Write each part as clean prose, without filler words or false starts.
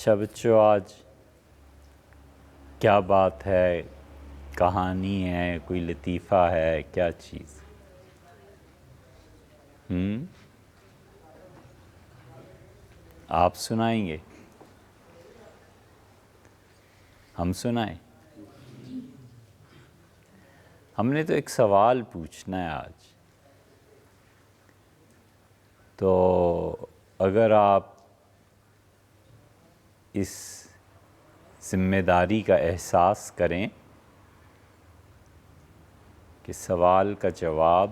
اچھا بچوں، آج کیا بات ہے؟ کہانی ہے؟ کوئی لطیفہ ہے؟ کیا چیز؟ آپ سنائیں گے؟ ہم سنائیں؟ ہم نے تو ایک سوال پوچھنا ہے آج، تو اگر آپ اس ذمہ داری کا احساس کریں کہ سوال کا جواب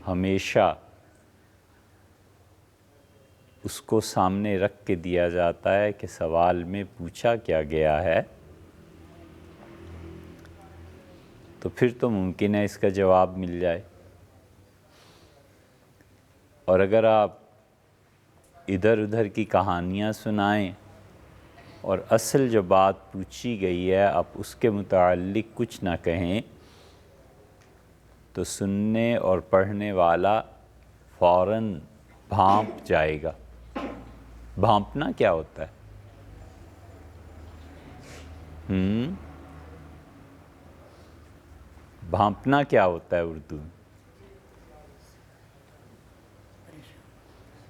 ہمیشہ اس کو سامنے رکھ کے دیا جاتا ہے کہ سوال میں پوچھا کیا گیا ہے، تو پھر تو ممکن ہے اس کا جواب مل جائے۔ اور اگر آپ ادھر ادھر کی کہانیاں سنائیں اور اصل جو بات پوچھی گئی ہے آپ اس کے متعلق کچھ نہ کہیں، تو سننے اور پڑھنے والا فوراً بھانپ جائے گا۔ بھانپنا کیا ہوتا ہے؟ بھانپنا کیا ہوتا ہے اردو میں؟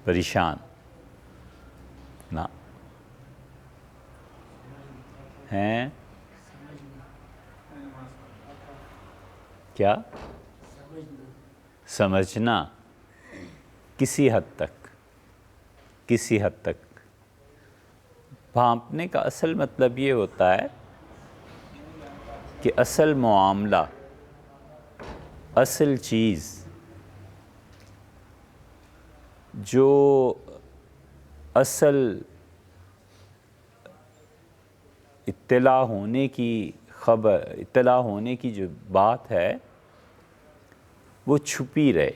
پریشان نہ ہیں؟ کیا؟ سمجھنا کسی حد تک، کسی حد تک۔ بھانپنے کا اصل مطلب یہ ہوتا ہے کہ اصل معاملہ، اصل چیز جو اصل اطلاع ہونے کی جو بات ہے وہ چھپی رہے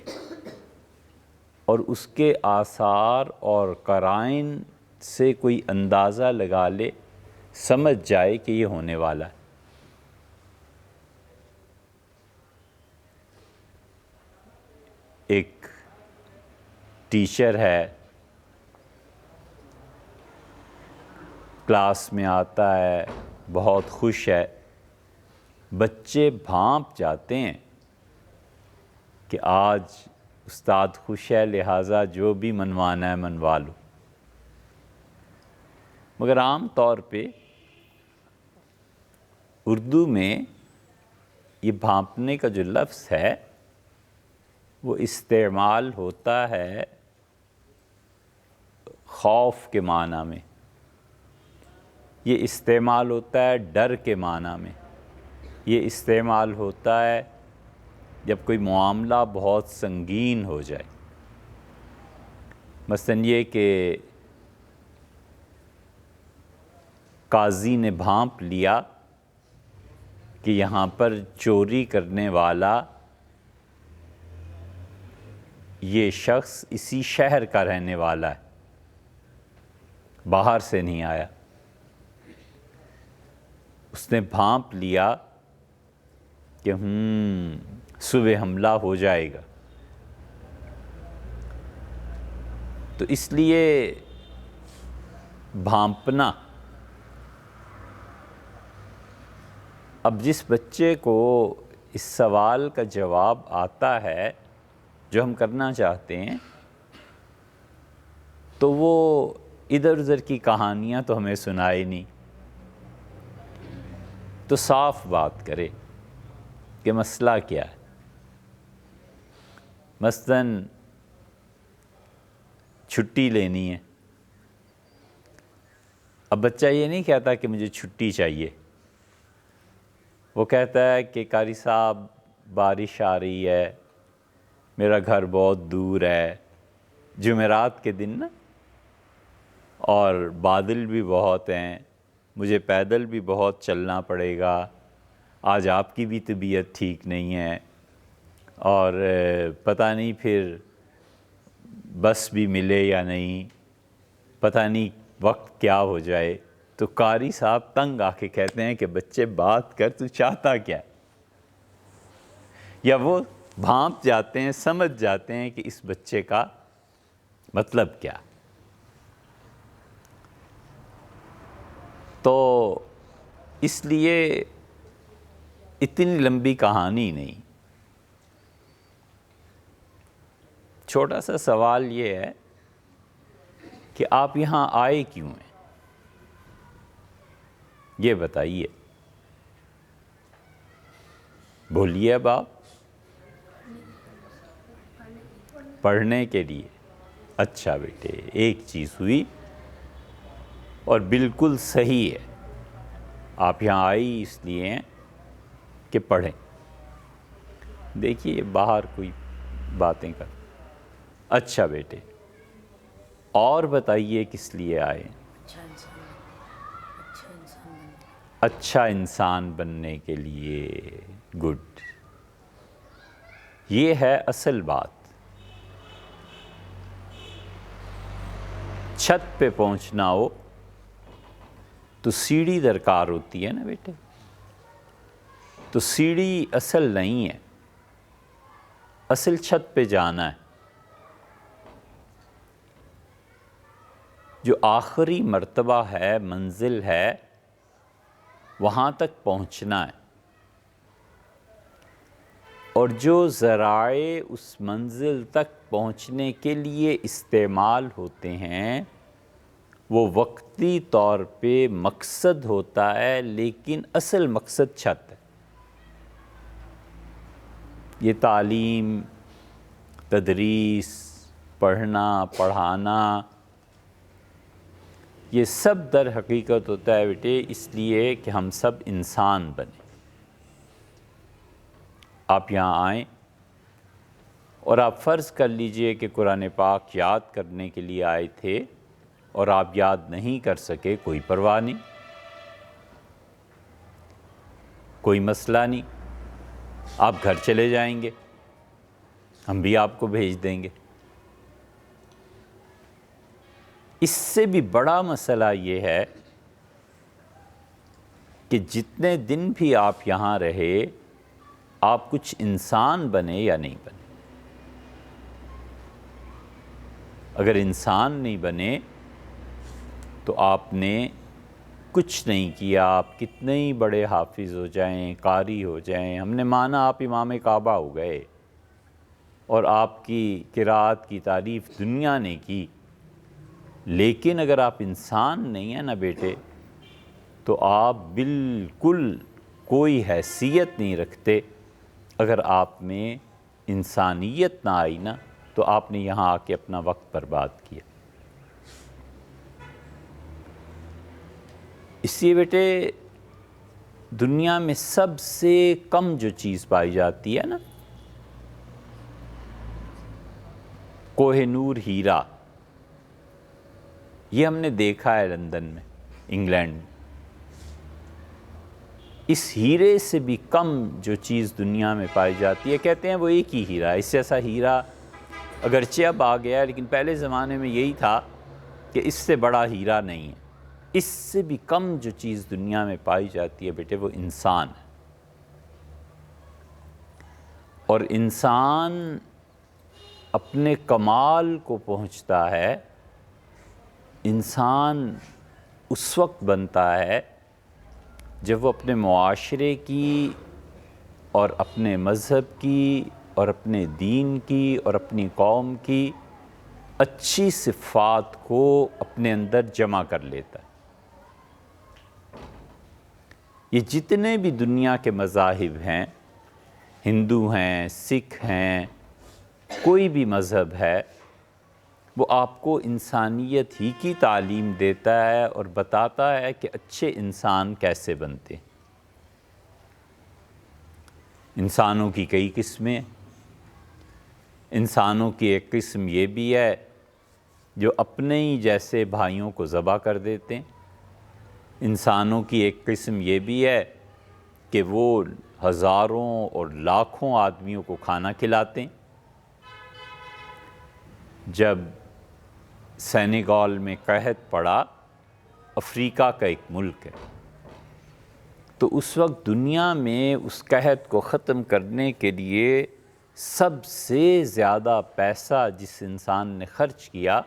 اور اس کے آثار اور قرائن سے کوئی اندازہ لگا لے، سمجھ جائے کہ یہ ہونے والا ہے۔ ایک ٹیچر ہے، کلاس میں آتا ہے، بہت خوش ہے، بچے بھانپ جاتے ہیں کہ آج استاد خوش ہے لہٰذا جو بھی منوانا ہے منوا لو۔ مگر عام طور پہ اردو میں یہ بھانپنے کا جو لفظ ہے وہ استعمال ہوتا ہے خوف کے معنی میں، یہ استعمال ہوتا ہے ڈر کے معنی میں، یہ استعمال ہوتا ہے جب کوئی معاملہ بہت سنگین ہو جائے۔ مثلاً یہ کہ قاضی نے بھانپ لیا کہ یہاں پر چوری کرنے والا یہ شخص اسی شہر کا رہنے والا ہے، باہر سے نہیں آیا۔ اس نے بھانپ لیا کہ صبح حملہ ہو جائے گا، تو اس لیے بھانپنا، اب جس بچے کو اس سوال کا جواب آتا ہے جو ہم کرنا چاہتے ہیں، تو وہ ادھر ادھر کی کہانیاں تو ہمیں سنائے نہیں، تو صاف بات کرے کہ مسئلہ کیا ہے۔ مثلاً چھٹی لینی ہے، اب بچہ یہ نہیں کہتا کہ مجھے چھٹی چاہیے، وہ کہتا ہے کہ قاری صاحب بارش آ رہی ہے، میرا گھر بہت دور ہے، جمعرات کے دن نا، اور بادل بھی بہت ہیں، مجھے پیدل بھی بہت چلنا پڑے گا، آج آپ کی بھی طبیعت ٹھیک نہیں ہے، اور پتہ نہیں پھر بس بھی ملے یا نہیں، پتہ نہیں وقت کیا ہو جائے۔ تو قاری صاحب تنگ آ کے کہتے ہیں کہ بچے بات کر، تو چاہتا کیا ہے؟ یا وہ بھانپ جاتے ہیں، سمجھ جاتے ہیں کہ اس بچے کا مطلب کیا۔ تو اس لیے اتنی لمبی کہانی نہیں، چھوٹا سا سوال یہ ہے کہ آپ یہاں آئے کیوں ہیں، یہ بتائیے، بولیے اب آپ۔ پڑھنے کے لیے، اچھا بیٹے، ایک چیز ہوئی اور بالکل صحیح ہے، آپ یہاں آئی اس لیے ہیں کہ پڑھیں۔ دیکھیے باہر کوئی باتیں کر، اچھا بیٹے، اور بتائیے کس لیے آئے؟ اچھا انسان بننے کے لیے، گڈ، یہ ہے اصل بات۔ چھت پہ پہنچنا ہو تو سیڑھی درکار ہوتی ہے نا بیٹے، تو سیڑھی اصل نہیں ہے، اصل چھت پہ جانا ہے، جو آخری مرتبہ ہے، منزل ہے، وہاں تک پہنچنا ہے، اور جو ذرائع اس منزل تک پہنچنے کے لیے استعمال ہوتے ہیں وہ وقتی طور پہ مقصد ہوتا ہے، لیکن اصل مقصد چھت ہے۔ یہ تعلیم، تدریس، پڑھنا، پڑھانا، یہ سب در حقیقت ہوتا ہے بیٹے اس لیے کہ ہم سب انسان بنیں۔ آپ یہاں آئیں اور آپ فرض کر لیجئے کہ قرآن پاک یاد کرنے کے لیے آئے تھے اور آپ یاد نہیں کر سکے، کوئی پرواہ نہیں، کوئی مسئلہ نہیں، آپ گھر چلے جائیں گے، ہم بھی آپ کو بھیج دیں گے۔ اس سے بھی بڑا مسئلہ یہ ہے کہ جتنے دن بھی آپ یہاں رہے، آپ کچھ انسان بنے یا نہیں بنے۔ اگر انسان نہیں بنے تو آپ نے کچھ نہیں کیا، آپ کتنے ہی بڑے حافظ ہو جائیں، قاری ہو جائیں، ہم نے مانا آپ امام کعبہ ہو گئے اور آپ کی قرات کی تعریف دنیا نے کی، لیکن اگر آپ انسان نہیں ہیں نا بیٹے تو آپ بالکل کوئی حیثیت نہیں رکھتے۔ اگر آپ میں انسانیت نہ آئی نا تو آپ نے یہاں آ کے اپنا وقت برباد کیا۔ اس لیے بیٹے دنیا میں سب سے کم جو چیز پائی جاتی ہے نا، کوہ نور ہیرا، یہ ہم نے دیکھا ہے لندن میں، انگلینڈ میں۔ اس ہیرے سے بھی کم جو چیز دنیا میں پائی جاتی ہے، کہتے ہیں وہ ایک ہی ہیرا ہے، اس سے ایسا ہیرا اگرچہ اب آ گیا ہے لیکن پہلے زمانے میں یہی تھا کہ اس سے بڑا ہیرا نہیں ہے۔ اس سے بھی کم جو چیز دنیا میں پائی جاتی ہے بیٹے وہ انسان ہے، اور انسان اپنے کمال کو پہنچتا ہے، انسان اس وقت بنتا ہے جب وہ اپنے معاشرے کی اور اپنے مذہب کی اور اپنے دین کی اور اپنی قوم کی اچھی صفات کو اپنے اندر جمع کر لیتا ہے۔ یہ جتنے بھی دنیا کے مذاہب ہیں، ہندو ہیں، سکھ ہیں، کوئی بھی مذہب ہے، وہ آپ کو انسانیت ہی کی تعلیم دیتا ہے اور بتاتا ہے کہ اچھے انسان کیسے بنتے ہیں۔ انسانوں کی کئی قسمیں، انسانوں کی ایک قسم یہ بھی ہے جو اپنے ہی جیسے بھائیوں کو ذبح کر دیتے ہیں۔ انسانوں کی ایک قسم یہ بھی ہے کہ وہ ہزاروں اور لاکھوں آدمیوں کو کھانا کھلاتے ہیں۔ جب سینیگال میں قحط پڑا، افریقہ کا ایک ملک ہے، تو اس وقت دنیا میں اس قحط کو ختم کرنے کے لیے سب سے زیادہ پیسہ جس انسان نے خرچ کیا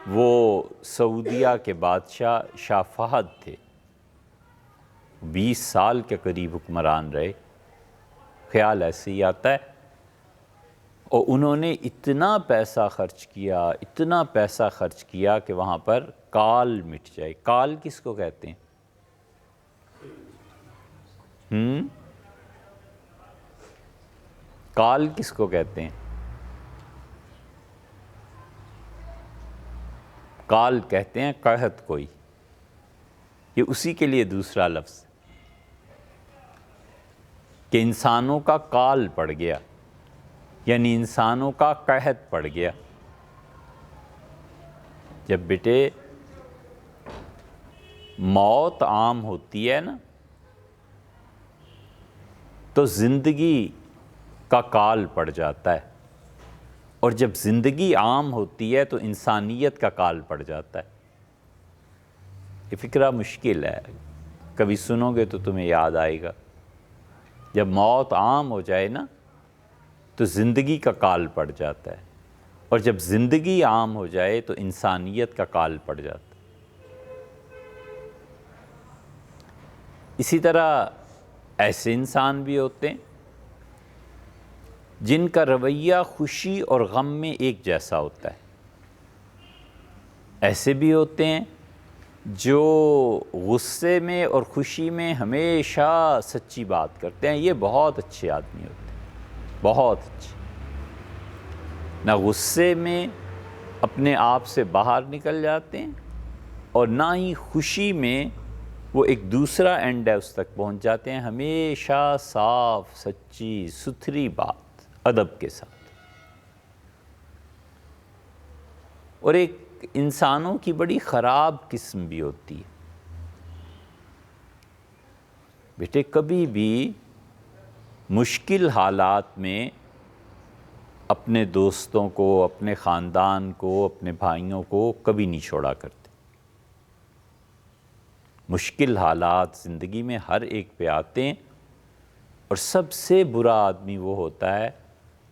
وہ سعودیہ کے بادشاہ شاہ فہد تھے، 20 سال کے قریب حکمران رہے، خیال ایسے ہی آتا ہے، اور انہوں نے اتنا پیسہ خرچ کیا کہ وہاں پر کال مٹ جائے۔ کال کس کو کہتے ہیں؟ کال کس کو کہتے ہیں؟ کال کہتے ہیں قحط کوئی، یہ اسی کے لیے دوسرا لفظ کہ انسانوں کا کال پڑ گیا، یعنی انسانوں کا قحط پڑ گیا۔ جب بیٹے موت عام ہوتی ہے نا تو زندگی کا کال پڑ جاتا ہے، اور جب زندگی عام ہوتی ہے تو انسانیت کا کال پڑ جاتا ہے۔ یہ فکرہ مشکل ہے، کبھی سنو گے تو تمہیں یاد آئے گا۔ جب موت عام ہو جائے نا تو زندگی کا کال پڑ جاتا ہے، اور جب زندگی عام ہو جائے تو انسانیت کا کال پڑ جاتا ہے۔ اسی طرح ایسے انسان بھی ہوتے ہیں جن کا رویہ خوشی اور غم میں ایک جیسا ہوتا ہے، ایسے بھی ہوتے ہیں جو غصے میں اور خوشی میں ہمیشہ سچی بات کرتے ہیں۔ یہ بہت اچھے آدمی ہوتے ہیں، بہت اچھے، نہ غصے میں اپنے آپ سے باہر نکل جاتے ہیں اور نہ ہی خوشی میں وہ ایک دوسرا اینڈ ہے اس تک پہنچ جاتے ہیں، ہمیشہ صاف سچی ستھری بات ادب کے ساتھ۔ اور ایک انسانوں کی بڑی خراب قسم بھی ہوتی ہے۔ بیٹے کبھی بھی مشکل حالات میں اپنے دوستوں کو، اپنے خاندان کو، اپنے بھائیوں کو کبھی نہیں چھوڑا کرتے۔ مشکل حالات زندگی میں ہر ایک پہ آتے ہیں، اور سب سے برا آدمی وہ ہوتا ہے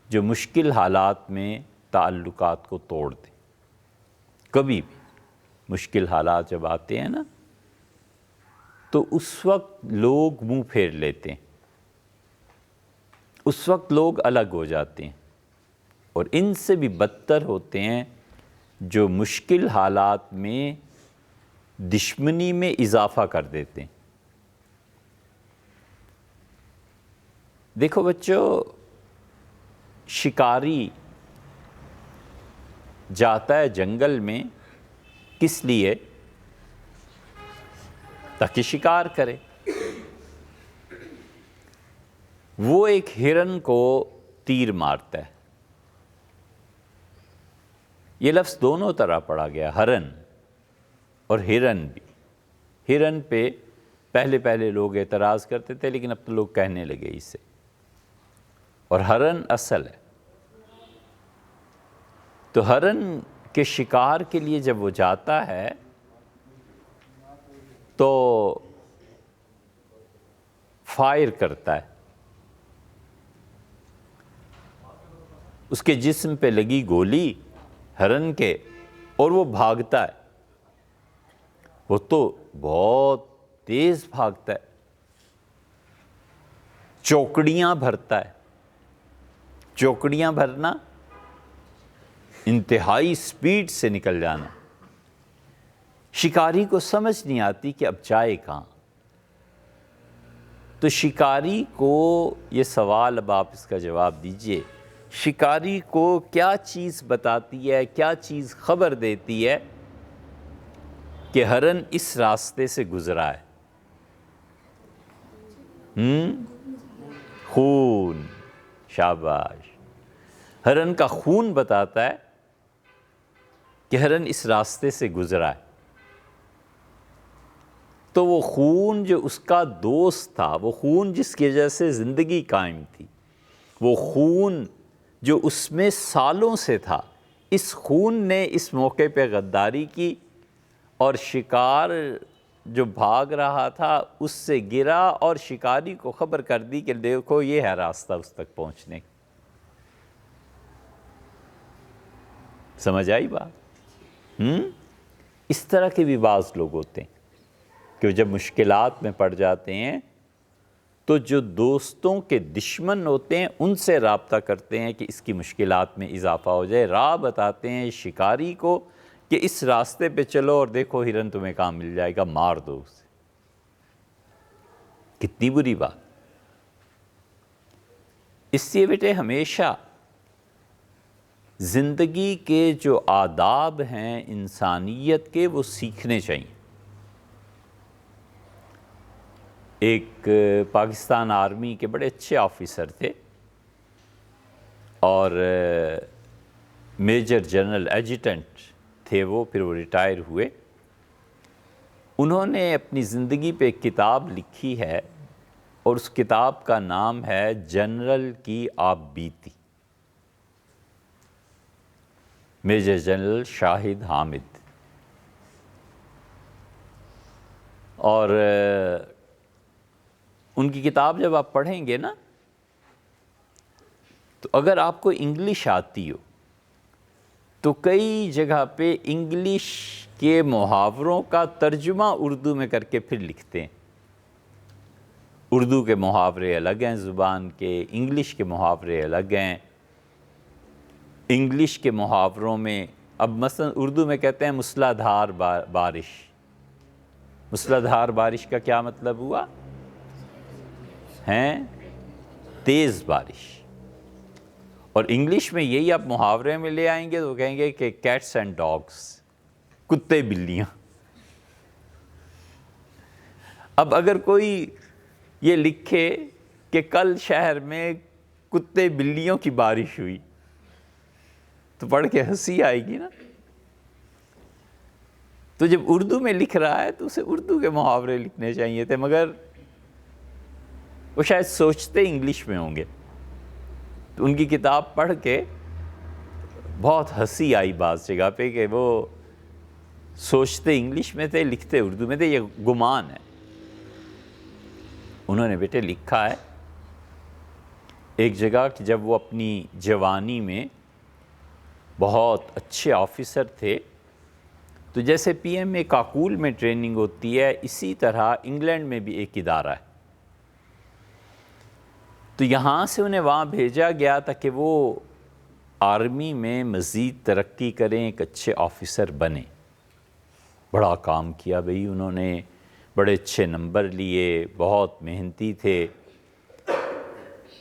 جو مشکل حالات میں تعلقات کو توڑ دے۔ کبھی بھی مشکل حالات جب آتے ہیں نا تو اس وقت لوگ منہ پھیر لیتے ہیں، اس وقت لوگ الگ ہو جاتے ہیں، اور ان سے بھی بدتر ہوتے ہیں جو مشکل حالات میں دشمنی میں اضافہ کر دیتے ہیں۔ دیکھو بچوں، شکاری جاتا ہے جنگل میں کس لیے؟ تاکہ شکار کرے۔ وہ ایک ہرن کو تیر مارتا ہے۔ یہ لفظ دونوں طرح پڑھا گیا، ہرن اور ہرن بھی۔ ہرن پہ پہلے لوگ اعتراض کرتے تھے، لیکن اب تو لوگ کہنے لگے اسے، اور ہرن اصل ہے۔ تو ہرن کے شکار کے لیے جب وہ جاتا ہے تو فائر کرتا ہے، اس کے جسم پہ لگی گولی ہرن کے، اور وہ بھاگتا ہے۔ وہ تو بہت تیز بھاگتا ہے، چوکڑیاں بھرتا ہے۔ چوکڑیاں بھرنا، انتہائی سپیڈ سے نکل جانا۔ شکاری کو سمجھ نہیں آتی کہ اب جائے کہاں۔ تو شکاری کو یہ سوال، اب آپ اس کا جواب دیجئے، شکاری کو کیا چیز بتاتی ہے، کیا چیز خبر دیتی ہے کہ ہرن اس راستے سے گزرا ہے؟ خون، شاباش۔ ہرن کا خون بتاتا ہے کہ ہرن اس راستے سے گزرا ہے۔ تو وہ خون جو اس کا دوست تھا، وہ خون جس کی وجہ سے زندگی قائم تھی، وہ خون جو اس میں سالوں سے تھا، اس خون نے اس موقع پہ غداری کی، اور شکار جو بھاگ رہا تھا اس سے گرا، اور شکاری کو خبر کر دی کہ دیکھو یہ ہے راستہ اس تک پہنچنے کا۔ سمجھ آئی بات؟ اس طرح کے بھی بعض لوگ ہوتے ہیں کہ جب مشکلات میں پڑ جاتے ہیں تو جو دوستوں کے دشمن ہوتے ہیں ان سے رابطہ کرتے ہیں کہ اس کی مشکلات میں اضافہ ہو جائے، راہ بتاتے ہیں شکاری کو کہ اس راستے پہ چلو اور دیکھو ہرن تمہیں کہاں مل جائے گا، مار دو اسے۔ کتنی بری بات۔ اس لیے بیٹے ہمیشہ زندگی کے جو آداب ہیں انسانیت کے وہ سیکھنے چاہیے۔ ایک پاکستان آرمی کے بڑے اچھے آفیسر تھے اور میجر جنرل ایڈجوٹنٹ تھے وہ، پھر وہ ریٹائر ہوئے۔ انہوں نے اپنی زندگی پہ ایک کتاب لکھی ہے اور اس کتاب کا نام ہے جنرل کی آپ بیتی، میجر جنرل شاہد حامد۔ اور ان کی کتاب جب آپ پڑھیں گے نا تو اگر آپ کو انگلش آتی ہو تو کئی جگہ پہ انگلش کے محاوروں کا ترجمہ اردو میں کر کے پھر لکھتے ہیں۔ اردو کے محاورے الگ ہیں زبان کے، انگلش کے محاورے الگ ہیں۔ انگلش کے محاوروں میں اب مثلا اردو میں کہتے ہیں مسلح دھار بارش۔ مسلح دھار بارش کا کیا مطلب ہوا؟ ہیں تیز بارش۔ اور انگلش میں یہی آپ محاورے میں لے آئیں گے تو کہیں گے کہ کیٹس اینڈ ڈاگس، کتے بلیاں۔ اب اگر کوئی یہ لکھے کہ کل شہر میں کتے بلیوں کی بارش ہوئی تو پڑھ کے ہنسی آئے گی نا۔ تو جب اردو میں لکھ رہا ہے تو اسے اردو کے محاورے لکھنے چاہیے تھے، مگر وہ شاید سوچتے انگلش میں ہوں گے۔ تو ان کی کتاب پڑھ کے بہت ہنسی آئی بعض جگہ پہ کہ وہ سوچتے انگلش میں تھے، لکھتے اردو میں تھے، یہ گمان ہے۔ انہوں نے بیٹے لکھا ہے ایک جگہ کہ جب وہ اپنی جوانی میں بہت اچھے آفیسر تھے تو جیسے پی ایم اے کاکول میں ٹریننگ ہوتی ہے اسی طرح انگلینڈ میں بھی ایک ادارہ ہے، تو یہاں سے انہیں وہاں بھیجا گیا تھا کہ وہ آرمی میں مزید ترقی کریں، ایک اچھے آفیسر بنیں۔ بڑا کام کیا بھئی، انہوں نے بڑے اچھے نمبر لیے، بہت محنتی تھے۔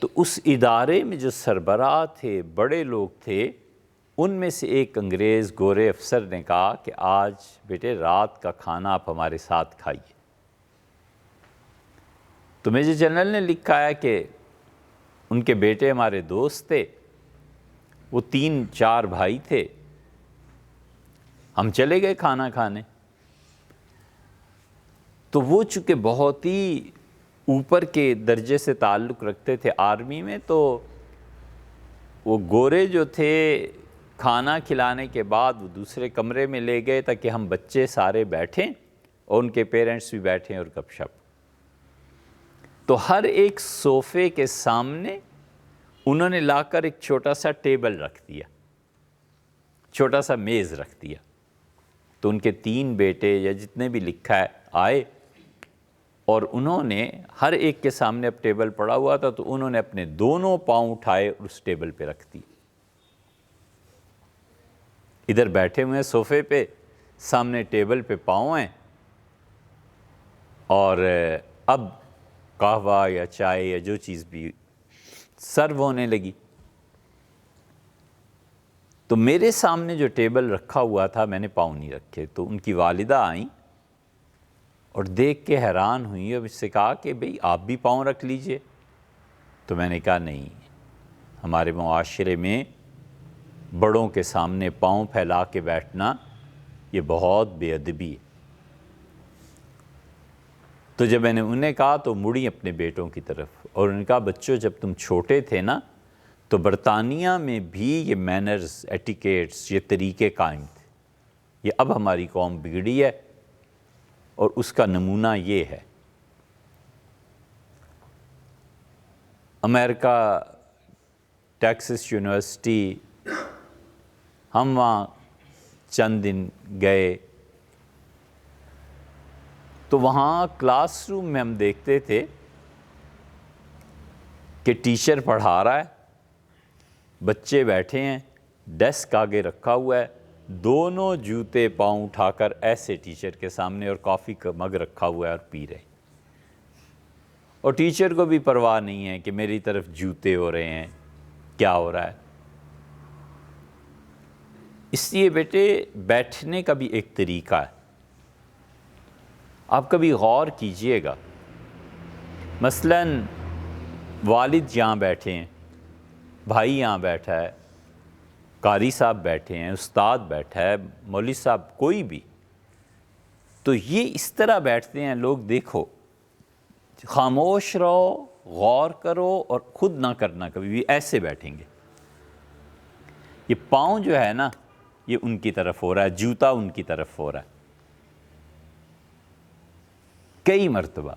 تو اس ادارے میں جو سربراہ تھے، بڑے لوگ تھے، ان میں سے ایک انگریز گورے افسر نے کہا کہ آج بیٹے رات کا کھانا آپ ہمارے ساتھ کھائیے۔ تو میجر جنرل نے لکھا ہے کہ ان کے بیٹے ہمارے دوست تھے، وہ 3-4 بھائی تھے، ہم چلے گئے کھانا کھانے۔ تو وہ چونکہ بہت ہی اوپر کے درجے سے تعلق رکھتے تھے آرمی میں، تو وہ گورے جو تھے کھانا کھلانے کے بعد وہ دوسرے کمرے میں لے گئے تاکہ ہم بچے سارے بیٹھیں اور ان کے پیرنٹس بھی بیٹھیں اور گپ شپ۔ تو ہر ایک صوفے کے سامنے انہوں نے لا کر ایک چھوٹا سا ٹیبل رکھ دیا، چھوٹا سا میز رکھ دیا۔ تو ان کے 3 بیٹے یا جتنے بھی لکھا ہے آئے اور انہوں نے ہر ایک کے سامنے اب ٹیبل پڑا ہوا تھا تو انہوں نے اپنے دونوں پاؤں اٹھائے اور اس ٹیبل پہ رکھ دی۔ ادھر بیٹھے ہوئے ہیں صوفے پہ، سامنے ٹیبل پہ پاؤں ہیں، اور اب قہوہ یا چائے یا جو چیز بھی سرو ہونے لگی۔ تو میرے سامنے جو ٹیبل رکھا ہوا تھا میں نے پاؤں نہیں رکھے، تو ان کی والدہ آئیں اور دیکھ کے حیران ہوئی اور مجھ سے کہا کہ بھئی آپ بھی پاؤں رکھ لیجئے۔ تو میں نے کہا نہیں، ہمارے معاشرے میں بڑوں کے سامنے پاؤں پھیلا کے بیٹھنا یہ بہت بے ادبی ہے۔ تو جب میں نے انہیں کہا تو مڑی اپنے بیٹوں کی طرف اور انہوں نے کہا بچوں جب تم چھوٹے تھے نا تو برطانیہ میں بھی یہ مینرز، ایٹیکیٹس، یہ طریقے قائم تھے، یہ اب ہماری قوم بگڑی ہے اور اس کا نمونہ یہ ہے۔ امریکہ ٹیکسس یونیورسٹی، ہم وہاں چند دن گئے تو وہاں کلاس روم میں ہم دیکھتے تھے کہ ٹیچر پڑھا رہا ہے، بچے بیٹھے ہیں، ڈیسک آگے رکھا ہوا ہے، دونوں جوتے پاؤں اٹھا کر ایسے ٹیچر کے سامنے، اور کافی کا مگ رکھا ہوا ہے اور پی رہے ہیں، اور ٹیچر کو بھی پرواہ نہیں ہے کہ میری طرف جوتے ہو رہے ہیں، کیا ہو رہا ہے۔ اس لیے بیٹے بیٹھنے کا بھی ایک طریقہ ہے، آپ کبھی غور کیجئے گا، مثلاً والد یہاں بیٹھے ہیں، بھائی یہاں بیٹھا ہے، قاری صاحب بیٹھے ہیں، استاد بیٹھا ہے، مولوی صاحب، کوئی بھی، تو یہ اس طرح بیٹھتے ہیں لوگ، دیکھو خاموش رہو، غور کرو، اور خود نہ کرنا کبھی بھی، ایسے بیٹھیں گے۔ یہ پاؤں جو ہے نا، یہ ان کی طرف ہو رہا ہے، جوتا ان کی طرف ہو رہا ہے، کئی مرتبہ۔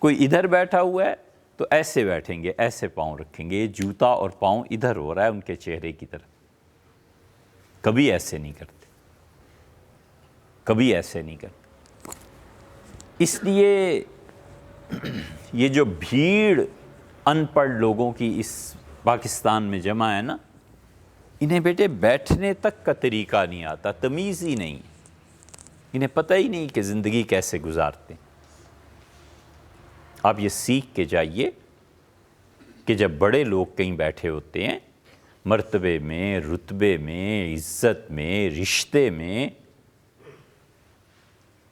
کوئی ادھر بیٹھا ہوا ہے تو ایسے بیٹھیں گے، ایسے پاؤں رکھیں گے، جوتا اور پاؤں ادھر ہو رہا ہے ان کے چہرے کی طرف، کبھی ایسے نہیں کرتے، کبھی ایسے نہیں کرتے۔ اس لیے یہ جو بھیڑ ان پڑھ لوگوں کی اس پاکستان میں جمع ہے نا، انہیں بیٹے بیٹھنے تک کا طریقہ نہیں آتا، تمیز ہی نہیں، انہیں پتہ ہی نہیں کہ زندگی کیسے گزارتے ہیں۔ آپ یہ سیکھ کے جائیے کہ جب بڑے لوگ کہیں بیٹھے ہوتے ہیں، مرتبے میں، رتبے میں، عزت میں، رشتے میں،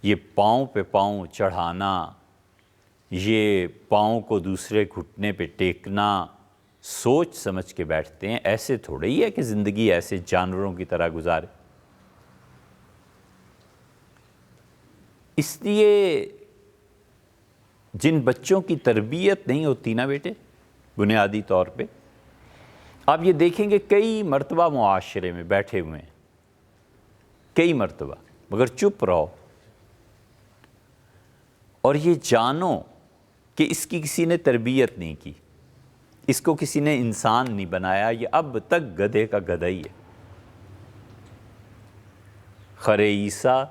یہ پاؤں پہ پاؤں چڑھانا، یہ پاؤں کو دوسرے گھٹنے پہ ٹیکنا، سوچ سمجھ کے بیٹھتے ہیں، ایسے تھوڑا ہی ہے کہ زندگی ایسے جانوروں کی طرح گزارے۔ اس لیے جن بچوں کی تربیت نہیں ہوتی نا بیٹے، بنیادی طور پہ، آپ یہ دیکھیں گے کئی مرتبہ معاشرے میں بیٹھے ہوئے ہیں، کئی مرتبہ، مگر چپ رہو اور یہ جانو کہ اس کی کسی نے تربیت نہیں کی، اس کو کسی نے انسان نہیں بنایا، یہ اب تک گدھے کا گدھا ہی ہے۔ خر عیسیٰ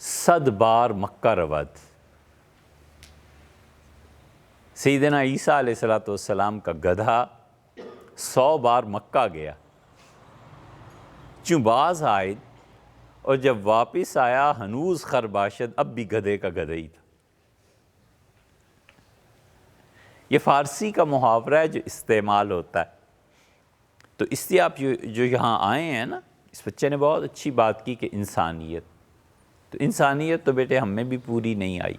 100 بار مکہ رود، سیدنا عیسیٰ علیہ السلام کا گدھا 100 بار مکہ گیا، چوں باز آئے، اور جب واپس آیا ہنوز خر باشد، اب بھی گدھے کا گدھا ہی تھا۔ یہ فارسی کا محاورہ ہے جو استعمال ہوتا ہے۔ تو اس لیے آپ جو یہاں آئے ہیں نا، اس بچے نے بہت اچھی بات کی کہ انسانیت، تو انسانیت تو بیٹے ہم میں بھی پوری نہیں آئی،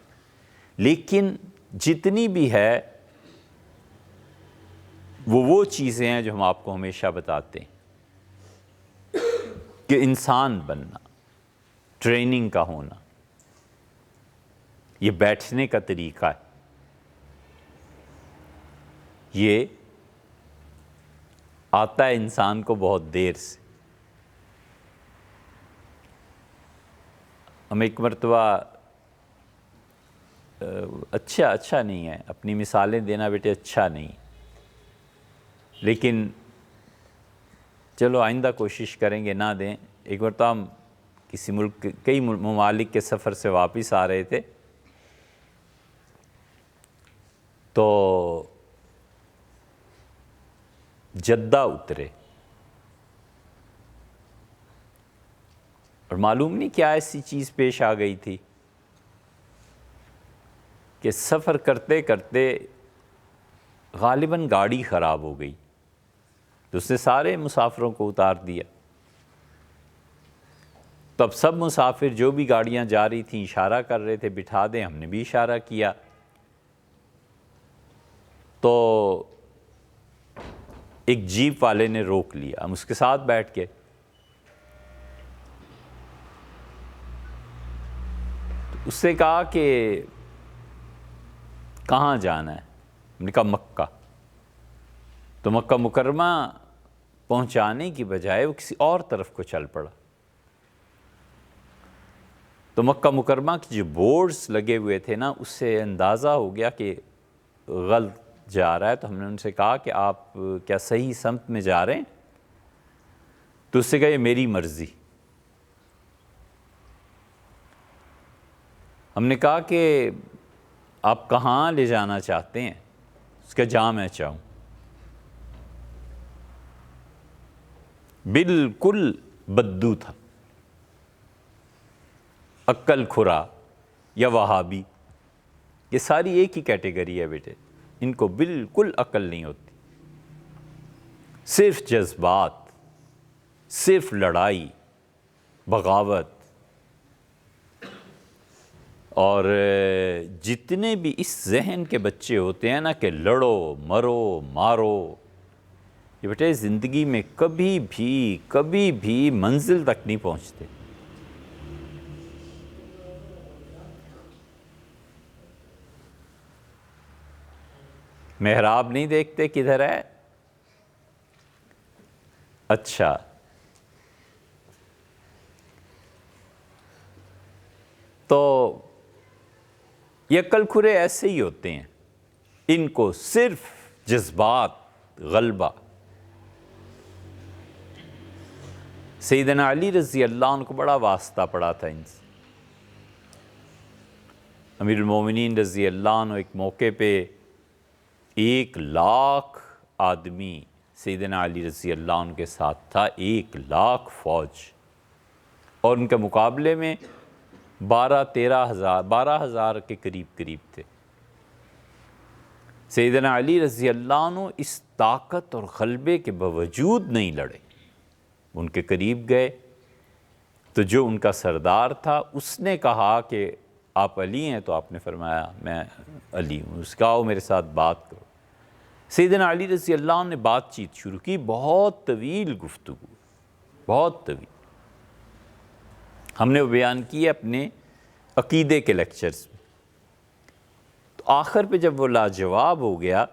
لیکن جتنی بھی ہے وہ چیزیں ہیں جو ہم آپ کو ہمیشہ بتاتے ہیں کہ انسان بننا، ٹریننگ کا ہونا، یہ بیٹھنے کا طریقہ ہے، یہ آتا ہے انسان کو بہت دیر سے۔ ہم ایک مرتبہ اچھا نہیں ہے، اپنی مثالیں دینا بیٹے اچھا نہیں، لیکن چلو آئندہ کوشش کریں گے نہ دیں۔ ایک مرتبہ ہم کسی ملک، کئی ممالک کے سفر سے واپس آ رہے تھے، تو جدہ اترے، اور معلوم نہیں کیا ایسی چیز پیش آ گئی تھی کہ سفر کرتے کرتے غالباً گاڑی خراب ہو گئی، تو اس نے سارے مسافروں کو اتار دیا۔ تو اب سب مسافر جو بھی گاڑیاں جا رہی تھیں اشارہ کر رہے تھے بٹھا دیں، ہم نے بھی اشارہ کیا، تو ایک جیپ والے نے روک لیا، ہم اس کے ساتھ بیٹھ کے، اس سے کہا کہ کہاں جانا ہے؟ ہم نے کہا مکہ۔ تو مکہ مکرمہ پہنچانے کی بجائے وہ کسی اور طرف کو چل پڑا۔ تو مکہ مکرمہ کے جو بورڈز لگے ہوئے تھے نا، اس سے اندازہ ہو گیا کہ غلط جا رہا ہے، تو ہم نے ان سے کہا کہ آپ کیا صحیح سمت میں جا رہے ہیں؟ تو اس سے کہا یہ میری مرضی۔ ہم نے کہا کہ آپ کہاں لے جانا چاہتے ہیں؟ اس کا جہاں میں چاہوں۔ بالکل بدو تھا، عقل کھرا یا وہابی، یہ ساری ایک ہی کیٹیگری ہے بیٹے، ان کو بالکل عقل نہیں ہوتی، صرف جذبات، صرف لڑائی، بغاوت۔ اور جتنے بھی اس ذہن کے بچے ہوتے ہیں نا کہ لڑو مرو مارو، یہ بیٹے زندگی میں کبھی بھی منزل تک نہیں پہنچتے۔ محراب نہیں دیکھتے کدھر ہے؟ اچھا، تو یہ عقل کھرے ایسے ہی ہوتے ہیں، ان کو صرف جذبات غلبہ۔ سیدنا علی رضی اللہ عنہ کو بڑا واسطہ پڑا تھا ان سے۔ امیر المومنین رضی اللہ عنہ ایک موقع پہ 1,00,000 آدمی سیدنا علی رضی اللہ عنہ کے ساتھ تھا، 1,00,000 فوج، اور ان کے مقابلے میں 12,000 کے قریب تھے۔ سیدنا علی رضی اللہ عنہ اس طاقت اور غلبے کے باوجود نہیں لڑے، ان کے قریب گئے تو جو ان کا سردار تھا اس نے کہا کہ آپ علی ہیں؟ تو آپ نے فرمایا میں علی ہوں۔ اس کہا میرے ساتھ بات کرو۔ سیدنا علی رضی اللہ عنہ نے بات چیت شروع کی، بہت طویل گفتگو، بہت طویل۔ ہم نے وہ بیان کیے اپنے عقیدے کے لیکچرز میں۔ تو آخر پہ جب وہ لاجواب ہو گیا،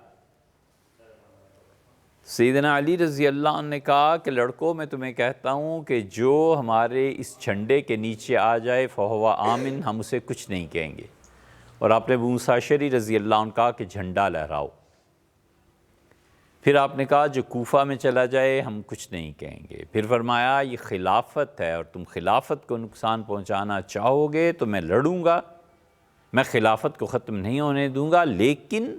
سیدنا علی رضی اللہ عنہ نے کہا کہ لڑکوں میں تمہیں کہتا ہوں کہ جو ہمارے اس جھنڈے کے نیچے آ جائے فہو آمن، ہم اسے کچھ نہیں کہیں گے۔ اور آپ نے ابو موسیٰ اشعری رضی اللہ عنہ کہا کہ جھنڈا لہراؤ۔ پھر آپ نے کہا جو کوفہ میں چلا جائے ہم کچھ نہیں کہیں گے۔ پھر فرمایا یہ خلافت ہے اور تم خلافت کو نقصان پہنچانا چاہو گے تو میں لڑوں گا، میں خلافت کو ختم نہیں ہونے دوں گا، لیکن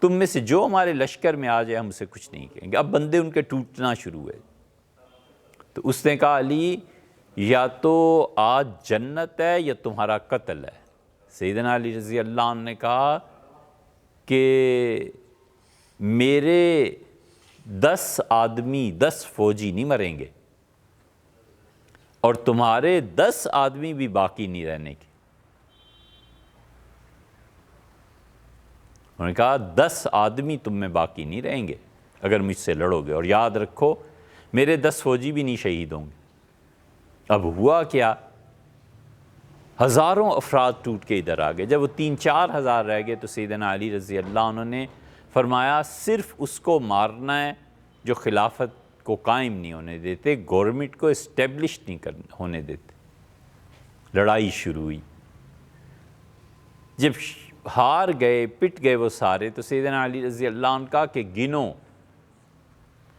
تم میں سے جو ہمارے لشکر میں آ جائے ہم اسے کچھ نہیں کہیں گے۔ اب بندے ان کے ٹوٹنا شروع ہوئے۔ تو اس نے کہا علی یا تو آج جنت ہے یا تمہارا قتل ہے۔ سیدنا علی رضی اللہ عنہ نے کہا کہ میرے 10 آدمی 10 فوجی نہیں مریں گے اور تمہارے 10 آدمی بھی باقی نہیں رہنے کے۔ انہوں نے کہا 10 آدمی تم میں باقی نہیں رہیں گے اگر مجھ سے لڑو گے، اور یاد رکھو میرے 10 فوجی بھی نہیں شہید ہوں گے۔ اب ہوا کیا؟ ہزاروں افراد ٹوٹ کے ادھر آ گئے۔ جب وہ 3-4 ہزار رہ گئے تو سیدنا علی رضی اللہ عنہ نے فرمایا صرف اس کو مارنا ہے جو خلافت کو قائم نہیں ہونے دیتے، گورنمنٹ کو اسٹیبلش نہیں ہونے دیتے۔ لڑائی شروع ہوئی۔ جب ہار گئے، پٹ گئے وہ سارے، تو سیدنا علی رضی اللہ عنہ کہا کہ گنو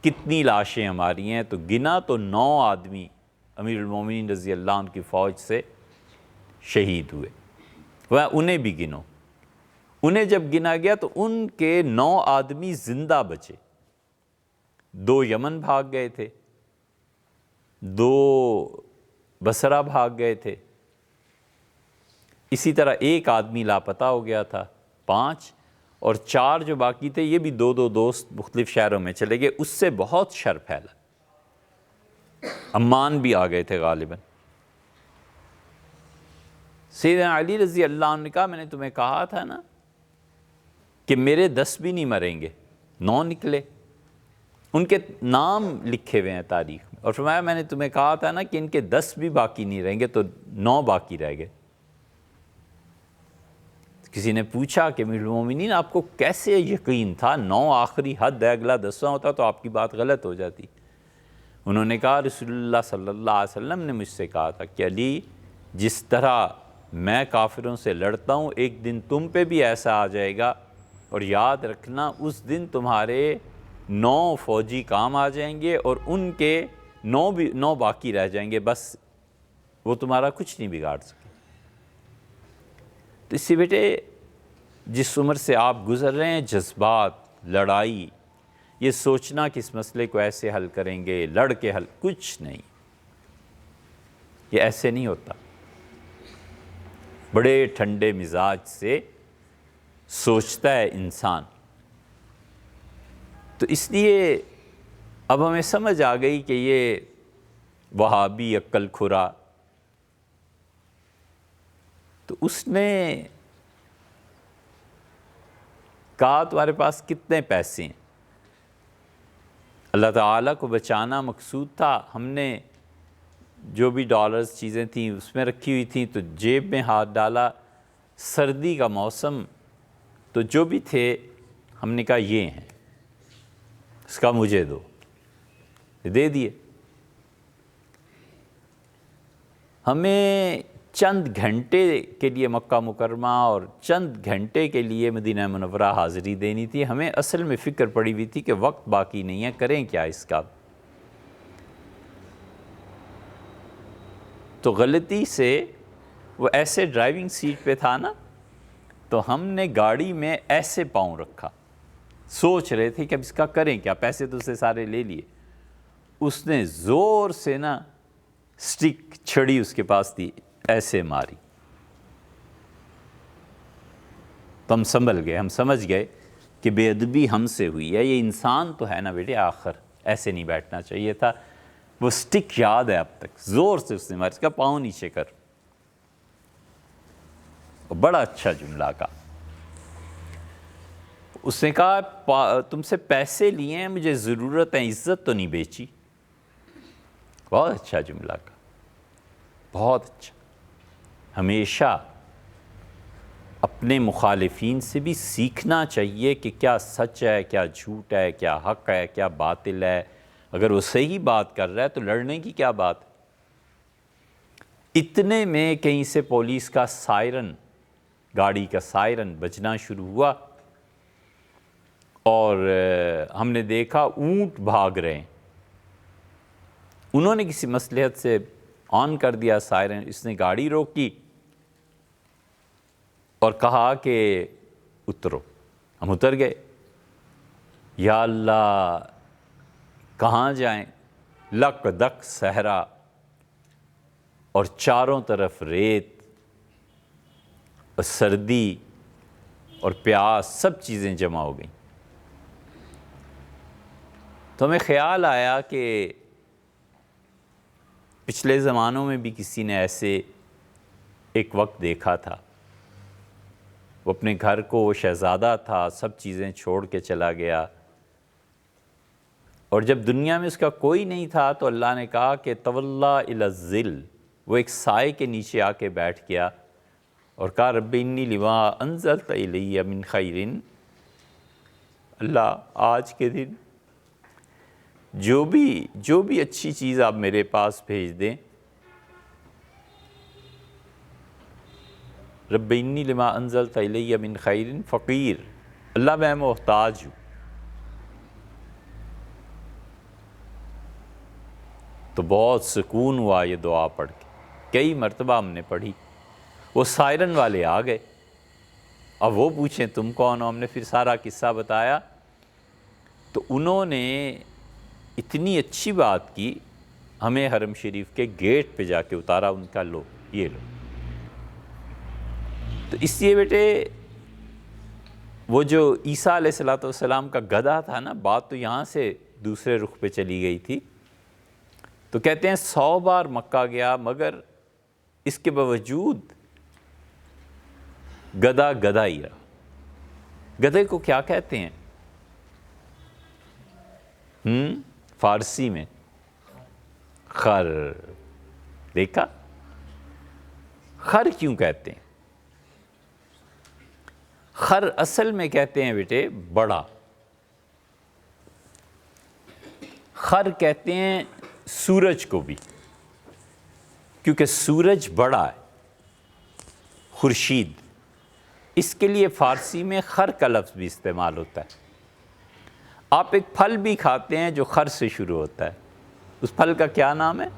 کتنی لاشیں ہماری ہیں، تو گنا تو 9 آدمی امیر المومنین رضی اللہ عنہ کی فوج سے شہید ہوئے۔ وہ انہیں بھی گنو۔ انہیں جب گنا گیا تو ان کے 9 آدمی زندہ بچے، 2 یمن بھاگ گئے تھے، 2 بصرہ بھاگ گئے تھے، اسی طرح 1 آدمی لاپتہ ہو گیا تھا، 5، اور 4 جو باقی تھے یہ بھی 2 دوست مختلف شہروں میں چلے گئے۔ اس سے بہت شر پھیلا، عمان بھی آ گئے تھے غالباً۔ سیدنا علی رضی اللہ عنہ نے کہا میں نے تمہیں کہا تھا نا کہ میرے 10 بھی نہیں مریں گے، 9 نکلے۔ ان کے نام لکھے ہوئے ہیں تاریخ میں، اور فرمایا میں نے تمہیں کہا تھا نا کہ ان کے 10 بھی باقی نہیں رہیں گے، تو 9 باقی رہ گئے۔ کسی نے پوچھا کہ امیر المومنین آپ کو کیسے یقین تھا؟ 9 آخری حد ہے، اگلا 10واں ہوتا تو آپ کی بات غلط ہو جاتی۔ انہوں نے کہا رسول اللہ صلی اللہ علیہ وسلم نے مجھ سے کہا تھا کہ علی جس طرح میں کافروں سے لڑتا ہوں ایک دن تم پہ بھی ایسا آ جائے گا، اور یاد رکھنا اس دن تمہارے 9 فوجی کام آ جائیں گے اور ان کے 9 باقی رہ جائیں گے، بس وہ تمہارا کچھ نہیں بگاڑ سکے۔ تو اس سے بیٹے جس عمر سے آپ گزر رہے ہیں، جذبات، لڑائی، یہ سوچنا کہ اس مسئلے کو ایسے حل کریں گے، لڑ کے حل، کچھ نہیں، یہ ایسے نہیں ہوتا۔ بڑے ٹھنڈے مزاج سے سوچتا ہے انسان۔ تو اس لیے اب ہمیں سمجھ آ گئی کہ یہ وہابی عقل کھرا، تو اس نے کہا تمہارے پاس کتنے پیسے ہیں؟ اللہ تعالیٰ کو بچانا مقصود تھا۔ ہم نے جو بھی ڈالرز چیزیں تھیں اس میں رکھی ہوئی تھیں، تو جیب میں ہاتھ ڈالا، سردی کا موسم، تو جو بھی تھے ہم نے کہا یہ ہیں، اس کا مجھے دو، دے دیے۔ ہمیں چند گھنٹے کے لیے مکہ مکرمہ اور چند گھنٹے کے لیے مدینہ منورہ حاضری دینی تھی، ہمیں اصل میں فکر پڑی ہوئی تھی کہ وقت باقی نہیں ہے، کریں کیا اس کا۔ تو غلطی سے وہ ایسے ڈرائیونگ سیٹ پہ تھا نا، تو ہم نے گاڑی میں ایسے پاؤں رکھا، سوچ رہے تھے کہ اب اس کا کریں کیا، پیسے تو اسے سارے لے لیے۔ اس نے زور سے نا سٹک، چھڑی اس کے پاس تھی، ایسے ماری، تو ہم سنبھل گئے، ہم سمجھ گئے کہ بے ادبی ہم سے ہوئی ہے، یہ انسان تو ہے نا بیٹے، آخر ایسے نہیں بیٹھنا چاہیے تھا۔ وہ سٹک یاد ہے اب تک، زور سے اس نے ماری، اس کا پاؤں نیچے کر، بڑا اچھا جملہ کہا۔ اس نے کہا تم سے پیسے لیے ہیں، مجھے ضرورت ہے، عزت تو نہیں بیچی۔ بہت اچھا جملہ کہا، بہت اچھا۔ ہمیشہ اپنے مخالفین سے بھی سیکھنا چاہیے کہ کیا سچ ہے، کیا جھوٹ ہے، کیا حق ہے، کیا باطل ہے۔ اگر وہ صحیح بات کر رہا ہے تو لڑنے کی کیا بات ہے۔ اتنے میں کہیں سے پولیس کا سائرن، گاڑی کا سائرن بجنا شروع ہوا، اور ہم نے دیکھا اونٹ بھاگ رہے ہیں۔ انہوں نے کسی مصلحت سے آن کر دیا سائرن، اس نے گاڑی روکی اور کہا کہ اترو۔ ہم اتر گئے۔ یا اللہ کہاں جائیں، لک دک صحرا، اور چاروں طرف ریت اور سردی اور پیاس، سب چیزیں جمع ہو گئیں۔ تو ہمیں خیال آیا کہ پچھلے زمانوں میں بھی کسی نے ایسے ایک وقت دیکھا تھا، وہ اپنے گھر کو، وہ شہزادہ تھا، سب چیزیں چھوڑ کے چلا گیا، اور جب دنیا میں اس کا کوئی نہیں تھا تو اللہ نے کہا کہ تولا الی الظل، وہ ایک سائے کے نیچے آ کے بیٹھ گیا اور کہا رب انی لما انزلت الی من خیر، اللہ آج کے دن جو بھی اچھی چیز آپ میرے پاس بھیج دیں، رب انی لما انزلت الی من خیر فقیر، اللہ میں محتاج ہوں۔ تو بہت سکون ہوا یہ دعا پڑھ کے، کئی مرتبہ ہم نے پڑھی۔ وہ سائرن والے آ گئے، اب وہ پوچھیں تم کون ہو، ہم نے پھر سارا قصہ بتایا، تو انہوں نے اتنی اچھی بات کی، ہمیں حرم شریف کے گیٹ پہ جا کے اتارا، ان کا لو یہ لو۔ تو اس لیے بیٹے وہ جو عیسیٰ علیہ السلام کا گدھا تھا نا، بات تو یہاں سے دوسرے رخ پہ چلی گئی تھی، تو کہتے ہیں 100 بار مکہ گیا مگر اس کے باوجود گدھا گدھا ہی رہا۔ گدھے کو کیا کہتے ہیں فارسی میں؟ خر۔ دیکھا، خر کیوں کہتے ہیں؟ خر اصل میں کہتے ہیں بیٹے بڑا، خر کہتے ہیں سورج کو بھی، کیونکہ سورج بڑا ہے، خورشید، اس کے لیے فارسی میں خر کا لفظ بھی استعمال ہوتا ہے۔ آپ ایک پھل بھی کھاتے ہیں جو خر سے شروع ہوتا ہے، اس پھل کا کیا نام ہے؟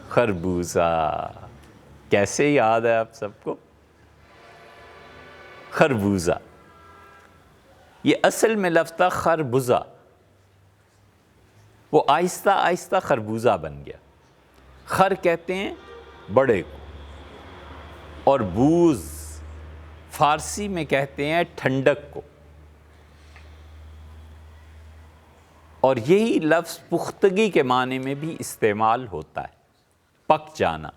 خربوزہ۔ کیسے یاد ہے آپ سب کو؟ خربوزہ، یہ اصل میں لفظ تھا خربزہ، وہ آہستہ آہستہ خربوزہ بن گیا۔ خر کہتے ہیں بڑے کو، اور بوز فارسی میں کہتے ہیں ٹھنڈک کو، اور یہی لفظ پختگی کے معنی میں بھی استعمال ہوتا ہے، پک جانا۔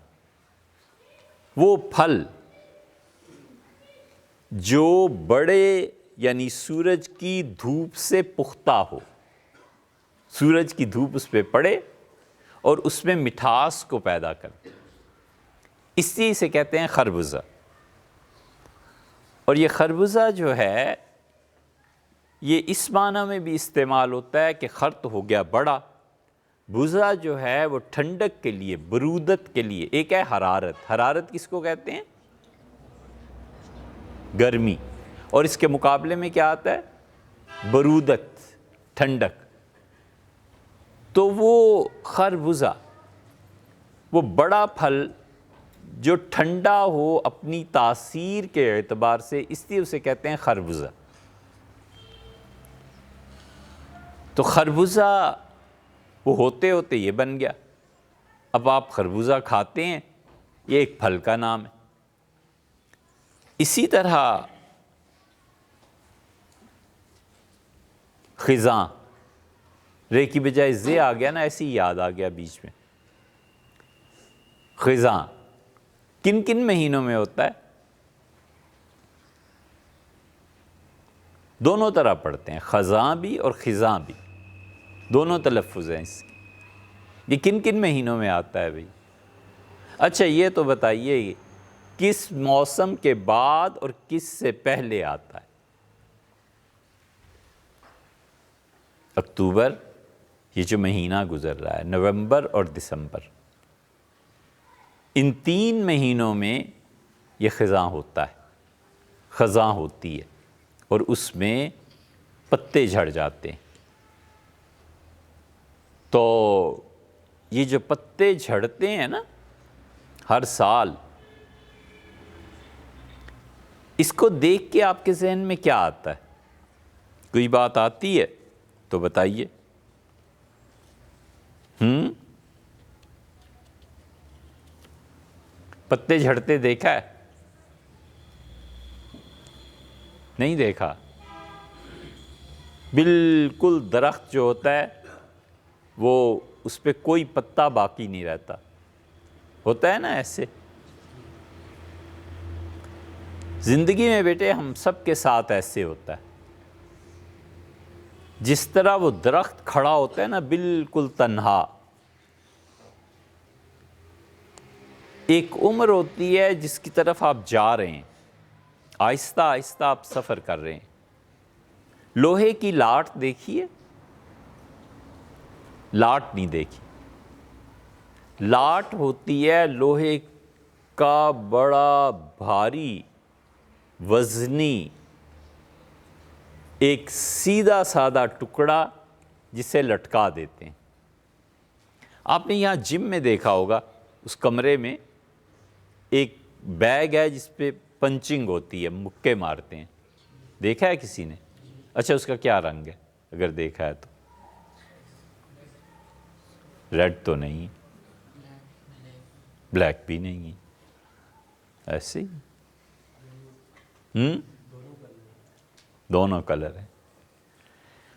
وہ پھل جو بڑے یعنی سورج کی دھوپ سے پختہ ہو، سورج کی دھوپ اس پہ پڑے اور اس میں مٹھاس کو پیدا کرے، اس لیے اسے کہتے ہیں خربوزہ۔ اور یہ خربوزہ جو ہے یہ اس معنی میں بھی استعمال ہوتا ہے کہ خر تو ہو گیا بڑا، بوزہ جو ہے وہ ٹھنڈک کے لیے، برودت کے لیے۔ ایک ہے حرارت، حرارت کس کو کہتے ہیں؟ گرمی، اور اس کے مقابلے میں کیا آتا ہے؟ برودت، ٹھنڈک۔ تو وہ خربوزہ، وہ بڑا پھل جو ٹھنڈا ہو اپنی تاثیر کے اعتبار سے، اس لیے اسے کہتے ہیں خربوزہ۔ تو خربوزہ وہ ہوتے ہوتے یہ بن گیا۔ اب آپ خربوزہ کھاتے ہیں، یہ ایک پھل کا نام ہے۔ اسی طرح خزاں، رے کی بجائے زے آ گیا نا، ایسے ہی یاد آ گیا بیچ میں۔ خزاں کن کن مہینوں میں ہوتا ہے؟ دونوں طرح پڑھتے ہیں، خزاں بھی اور خزاں بھی، دونوں تلفظ ہیں اس کے۔ یہ کن کن مہینوں میں آتا ہے بھئی؟ اچھا یہ تو بتائیے کس موسم کے بعد اور کس سے پہلے آتا ہے؟ اکتوبر، یہ جو مہینہ گزر رہا ہے، نومبر اور دسمبر، ان 3 مہینوں میں یہ خزاں ہوتا ہے، خزاں ہوتی ہے، اور اس میں پتے جھڑ جاتے ہیں۔ تو یہ جو پتے جھڑتے ہیں نا ہر سال، اس کو دیکھ کے آپ کے ذہن میں کیا آتا ہے؟ کوئی بات آتی ہے تو بتائیے۔ پتے جھڑتے دیکھا ہے؟ نہیں دیکھا؟ بالکل درخت جو ہوتا ہے وہ اس پہ کوئی پتا باقی نہیں رہتا، ہوتا ہے نا ایسے؟ زندگی میں بیٹے ہم سب کے ساتھ ایسے ہوتا ہے، جس طرح وہ درخت کھڑا ہوتا ہے نا بالکل تنہا، ایک عمر ہوتی ہے جس کی طرف آپ جا رہے ہیں، آہستہ آہستہ آپ سفر کر رہے ہیں۔ لوہے کی لاٹ دیکھیے؟ لاٹ نہیں دیکھی؟ لاٹ ہوتی ہے لوہے کا بڑا بھاری وزنی ایک سیدھا سادہ ٹکڑا جسے لٹکا دیتے ہیں۔ آپ نے یہاں جم میں دیکھا ہوگا، اس کمرے میں ایک بیگ ہے جس پہ پنچنگ ہوتی ہے، مکے مارتے ہیں، دیکھا ہے کسی نے؟ اچھا اس کا کیا رنگ ہے اگر دیکھا ہے تو؟ ریڈ تو نہیں، بلیک بھی نہیں، ایسے ہی دونوں کلر ہیں۔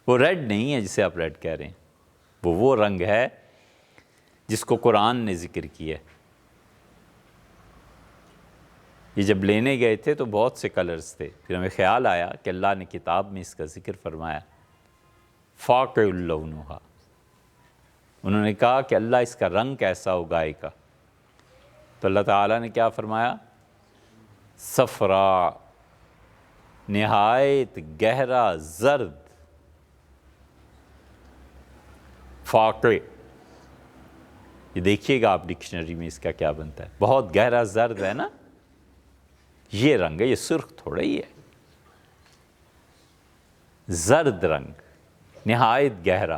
وہ ریڈ نہیں ہے جسے آپ ریڈ کہہ رہے ہیں، وہ رنگ ہے جس کو قرآن نے ذکر کیا ہے۔ یہ جب لینے گئے تھے تو بہت سے کلرز تھے، پھر ہمیں خیال آیا کہ اللہ نے کتاب میں اس کا ذکر فرمایا، فاقع اللونھا۔ انہوں نے کہا کہ اللہ اس کا رنگ کیسا اگائے گا، تو اللہ تعالیٰ نے کیا فرمایا؟ صفرا، نہایت گہرا زرد، فاقع۔ یہ دیکھیے گا آپ ڈکشنری میں اس کا کیا بنتا ہے، بہت گہرا زرد ہے نا، یہ رنگ ہے، یہ سرخ تھوڑا ہی ہے، زرد رنگ، نہایت گہرا۔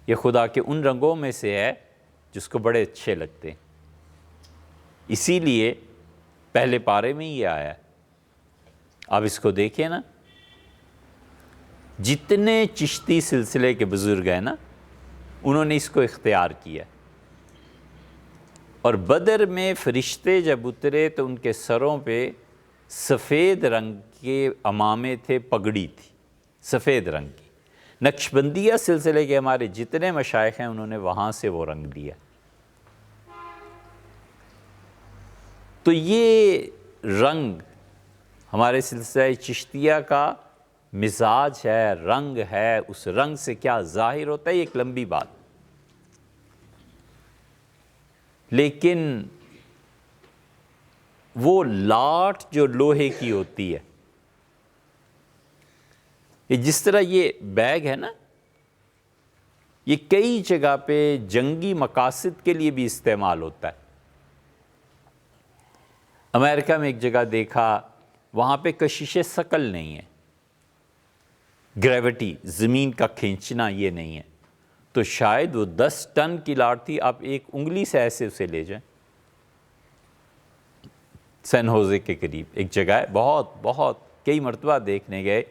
یہ خدا کے ان رنگوں میں سے ہے جس کو بڑے اچھے لگتے ہیں، اسی لیے پہلے پارے میں یہ آیا ہے۔ آپ اس کو دیکھیں نا، جتنے چشتی سلسلے کے بزرگ ہیں نا، انہوں نے اس کو اختیار کیا، اور بدر میں فرشتے جب اترے تو ان کے سروں پہ سفید رنگ کے عمامے تھے، پگڑی تھی سفید رنگ کی۔ نقشبندیہ سلسلے کے ہمارے جتنے مشائخ ہیں انہوں نے وہاں سے وہ رنگ لیا۔ تو یہ رنگ ہمارے سلسلہ چشتیہ کا مزاج ہے، رنگ ہے، اس رنگ سے کیا ظاہر ہوتا ہے یہ ایک لمبی بات، لیکن وہ لاٹ جو لوہے کی ہوتی ہے، یہ جس طرح یہ بیگ ہے نا، یہ کئی جگہ پہ جنگی مقاصد کے لیے بھی استعمال ہوتا ہے۔ امریکہ میں ایک جگہ دیکھا، وہاں پہ کشش ثقل نہیں ہے، گریوٹی زمین کا کھینچنا یہ نہیں ہے، تو شاید وہ 10 ٹن کی لاٹ تھی، آپ ایک انگلی سے ایسے اسے لے جائیں۔ سین ہوزے کے قریب ایک جگہ ہے، بہت کئی مرتبہ دیکھنے گئے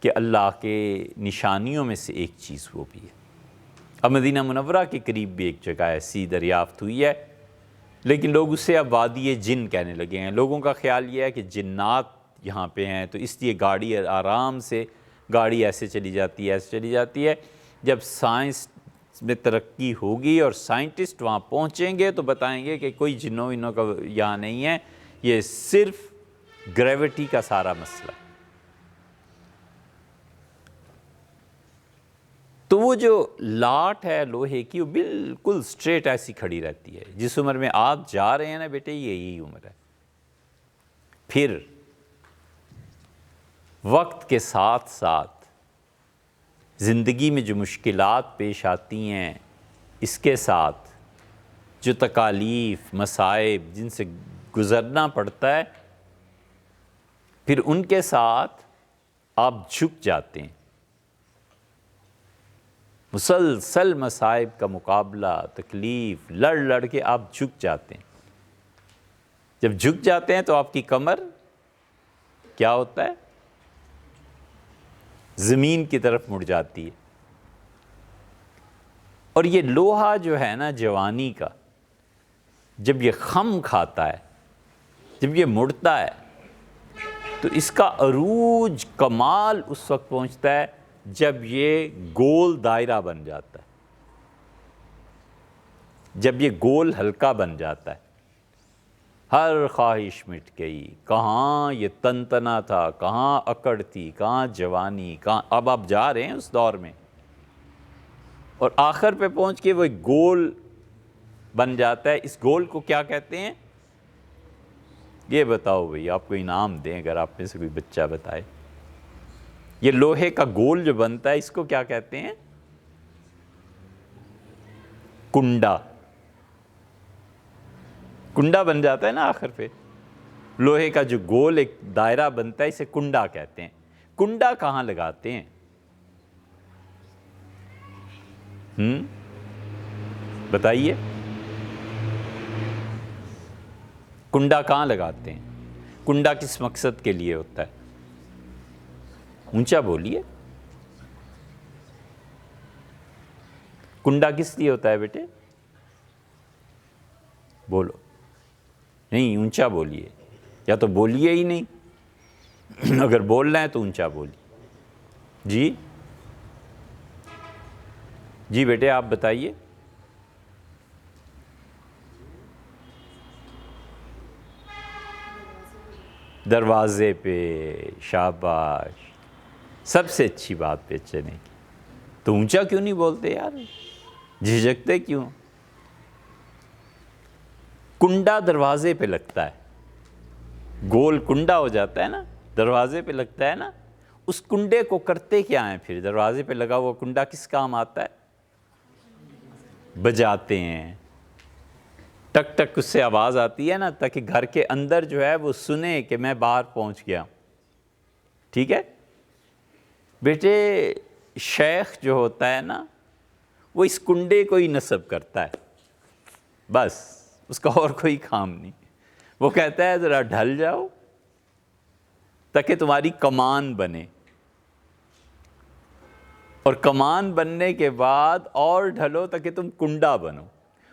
کہ اللہ کے نشانیوں میں سے ایک چیز وہ بھی ہے۔ اب مدینہ منورہ کے قریب بھی ایک جگہ ایسی دریافت ہوئی ہے، لیکن لوگ اسے اب وادی جن کہنے لگے ہیں۔ لوگوں کا خیال یہ ہے کہ جنات یہاں پہ ہیں، تو اس لیے گاڑی آرام سے گاڑی ایسے چلی جاتی ہے۔ جب سائنس میں ترقی ہوگی اور سائنٹسٹ وہاں پہنچیں گے تو بتائیں گے کہ کوئی جنوں کا یہاں نہیں ہے، یہ صرف گریوٹی کا سارا مسئلہ ہے۔ تو وہ جو لاٹ ہے لوہے کی، وہ بالکل سٹریٹ ایسی کھڑی رہتی ہے۔ جس عمر میں آپ جا رہے ہیں نا بیٹے، یہی عمر ہے۔ پھر وقت کے ساتھ ساتھ زندگی میں جو مشکلات پیش آتی ہیں، اس کے ساتھ جو تکالیف، مصائب جن سے گزرنا پڑتا ہے، پھر ان کے ساتھ آپ جھک جاتے ہیں۔ مسلسل مصائب کا مقابلہ، تکلیف لڑ کے آپ جھک جاتے ہیں۔ جب جھک جاتے ہیں تو آپ کی کمر کیا ہوتا ہے؟ زمین کی طرف مڑ جاتی ہے۔ اور یہ لوہا جو ہے نا جوانی کا، جب یہ خم کھاتا ہے، جب یہ مڑتا ہے، تو اس کا عروج کمال اس وقت پہنچتا ہے جب یہ گول دائرہ بن جاتا ہے، جب یہ گول حلقہ بن جاتا ہے۔ ہر خواہش مٹ گئی، کہاں یہ تنتنا تھا، کہاں اکڑ تھی، کہاں جوانی، کہاں، اب آپ جا رہے ہیں اس دور میں، اور آخر پہ پہنچ کے وہ ایک گول بن جاتا ہے۔ اس گول کو کیا کہتے ہیں؟ یہ بتاؤ بھئی، آپ کو انعام دیں اگر آپ میں سے کوئی بچہ بتائے۔ یہ لوہے کا گول جو بنتا ہے، اس کو کیا کہتے ہیں؟ کنڈا۔ کنڈا بن جاتا ہے نا آخر پہ، لوہے کا جو گول ایک دائرہ بنتا ہے، اسے کنڈا کہتے ہیں۔ کنڈا کہاں لگاتے ہیں؟ بتائیے، کنڈا کہاں لگاتے ہیں؟ کنڈا کس مقصد کے لیے ہوتا ہے؟ اونچا بولیے، کنڈا کس لیے ہوتا ہے بیٹے؟ بولو، نہیں اونچا بولیے، یا تو بولیے ہی نہیں، اگر بولنا ہے تو اونچا بولیے۔ جی بیٹے آپ بتائیے۔ دروازے پہ، شاباش، سب سے اچھی بات پہ چلیں۔ تو اونچا کیوں نہیں بولتے یار؟ جھجکتے کیوں؟ کنڈا دروازے پہ لگتا ہے، گول کنڈا ہو جاتا ہے نا، دروازے پہ لگتا ہے نا۔ اس کنڈے کو کرتے کیا ہیں پھر؟ دروازے پہ لگا ہوا کنڈا کس کام آتا ہے؟ بجاتے ہیں، ٹک ٹک اس سے آواز آتی ہے نا، تاکہ گھر کے اندر جو ہے وہ سنے کہ میں باہر پہنچ گیا۔ ٹھیک ہے بیٹے، شیخ جو ہوتا ہے نا، وہ اس کنڈے کو ہی نصب کرتا ہے، بس اس کا اور کوئی کام نہیں۔ وہ کہتا ہے ذرا ڈھل جاؤ تاکہ تمہاری کمان بنے، اور کمان بننے کے بعد اور ڈھلو تاکہ تم کنڈا بنو،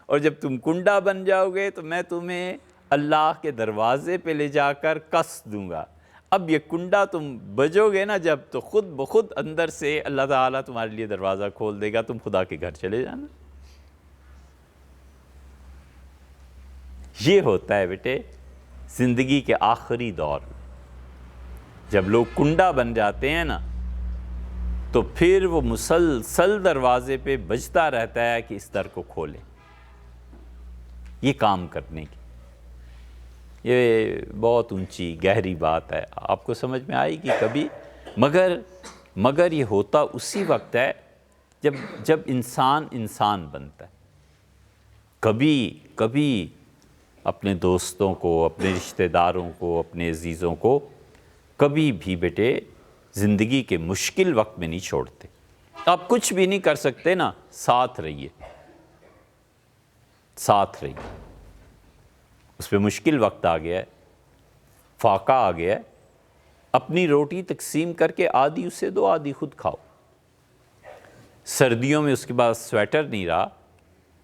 اور جب تم کنڈا بن جاؤ گے تو میں تمہیں اللہ کے دروازے پہ لے جا کر کس دوں گا۔ اب یہ کنڈا تم بجو گے نا جب، تو خود بخود اندر سے اللہ تعالیٰ تمہارے لیے دروازہ کھول دے گا، تم خدا کے گھر چلے جانا۔ یہ ہوتا ہے بیٹے زندگی کے آخری دور میں، جب لوگ کنڈا بن جاتے ہیں نا تو پھر وہ مسلسل دروازے پہ بجتا رہتا ہے کہ اس در کو کھولیں، یہ کام کرنے کی۔ یہ بہت اونچی گہری بات ہے، آپ کو سمجھ میں آئے گی کبھی، مگر یہ ہوتا اسی وقت ہے جب انسان بنتا ہے۔ کبھی اپنے دوستوں کو، اپنے رشتہ داروں کو، اپنے عزیزوں کو کبھی بھی بیٹے زندگی کے مشکل وقت میں نہیں چھوڑتے۔ آپ کچھ بھی نہیں کر سکتے نا، ساتھ رہیے۔ اس پہ مشکل وقت آ گیا ہے، فاقہ آ گیا ہے، اپنی روٹی تقسیم کر کے آدھی اسے دو، آدھی خود کھاؤ۔ سردیوں میں اس کے پاس سویٹر نہیں رہا،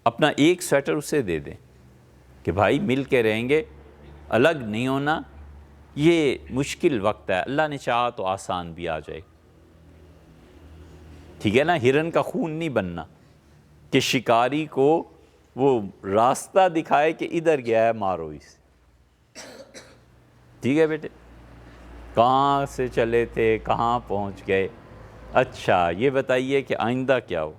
اپنا ایک سویٹر اسے دے دیں کہ بھائی مل کے رہیں گے، الگ نہیں ہونا۔ یہ مشکل وقت ہے، اللہ نے چاہا تو آسان بھی آ جائے، ٹھیک ہے نا۔ ہرن کا خون نہیں بننا کہ شکاری کو وہ راستہ دکھائے کہ ادھر گیا ہے، مارو اسے، ٹھیک ہے بیٹے۔ کہاں سے چلے تھے، کہاں پہنچ گئے؟ اچھا یہ بتائیے کہ آئندہ کیا ہو؟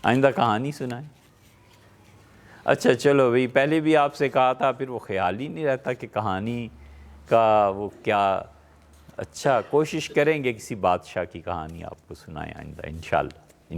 آئندہ کہانی سنائیں۔ اچھا چلو بھئی، پہلے بھی آپ سے کہا تھا، پھر وہ خیال ہی نہیں رہتا کہ کہانی کا وہ کیا۔ اچھا کوشش کریں گے کسی بادشاہ کی کہانی آپ کو سنائیں آئندہ، انشاءاللہ۔